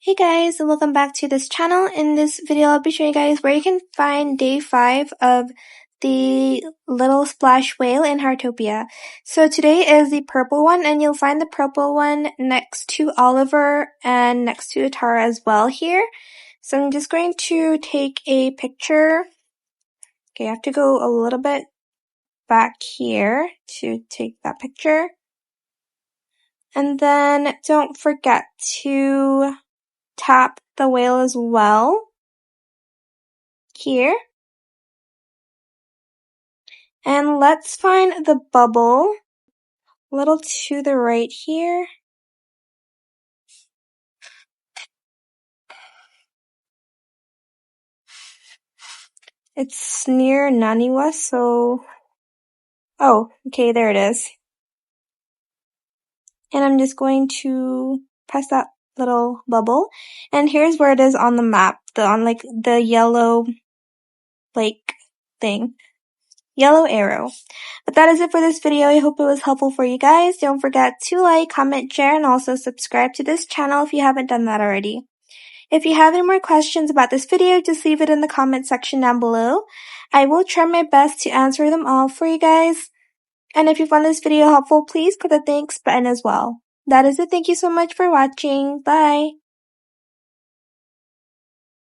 Hey guys, and welcome back to this channel. In this video, I'll be showing you guys where you can find day 5 of the little splash whale in Heartopia. So today is the purple one, and you'll find the purple one next to Oliver and next to Tara as well here. So I'm just going to take a picture. Okay, I have to go a little bit back here to take that picture. And then don't forget to tap the whale as well here. And let's find the bubble a little to the right here. It's near Naniwa, so oh, okay, there it is. And I'm just going to press that little bubble, and here's where it is on the map, on like the yellow like thing. Yellow arrow. But that is it for this video. I hope it was helpful for you guys. Don't forget to like, comment, share, and also subscribe to this channel if you haven't done that already. If you have any more questions about this video, just leave it in the comment section down below. I will try my best to answer them all for you guys. And if you found this video helpful, please click the thanks button as well. That is it. Thank you so much for watching. Bye.